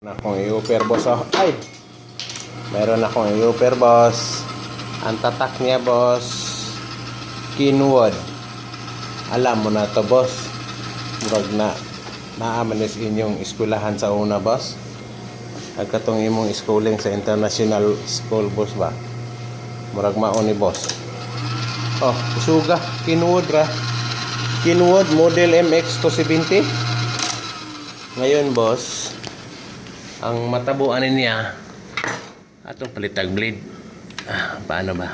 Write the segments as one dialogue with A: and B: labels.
A: Akong i-upper boss. Oh. Ay! Meron akong i-upper boss. Ang tatak niya boss, Kenwood. Alam mo na to boss. Murag na naamanis inyong eskwelahan sa una boss. Agkatong imong schooling sa international school boss ba. Murag mao ni boss. Oh, isuga Kenwood ra. Kenwood model MX 270. Ngayon boss, ang matabuan niya atong palitag blade. Paano ba?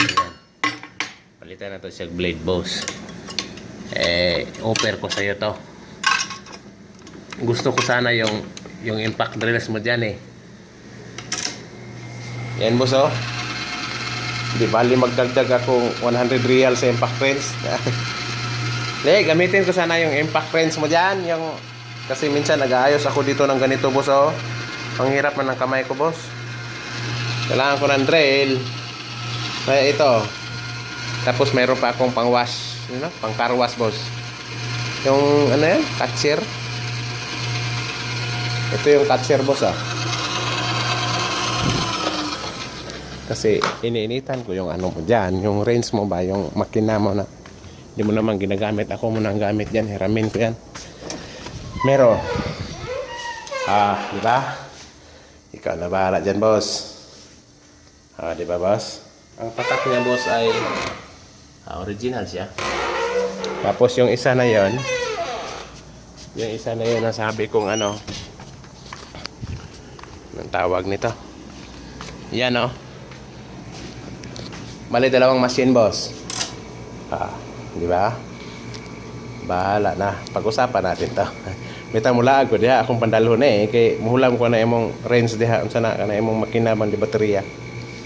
A: Ayan. Palitan na to siya blade boss. Offer ko sa iyo to. Gusto ko sana yung impact drills mo diyan Yan boss oh. Di bali magdagdag ako 100 real sa impact wrench. Gamitin ko sana yung impact wrench mo diyan, yung kasi minsan nag-aayos ako dito ng ganito boss oh. Ang hirap man ng kamay ko boss. Kailangan ko ng drill. Kaya ito. Tapos mayroon pa akong pang wash, pang car wash boss. Yung ano yan? Catcher. Ito yung catcher boss ah. Kasi iniinitan ko yung ano mo dyan, yung range mo ba, yung makina mo na hindi mo naman ginagamit. Ako mo nang gamit yan, hiramin ko yan. Meron. Di ba? Ikaw na bahala dyan, boss. Di ba, boss? Ang tatak niya, boss, ay original siya. Tapos yung isa na yon, ang sabi kong ano, ang tawag nito. Yan, oh. Bali, dalawang machine, boss. Di ba? Bahala na. Pag-usapan natin to. Mita mula ako diha akong pandalhon kay muhulam ko na imong range diha unsa na kana imong makina man di baterya.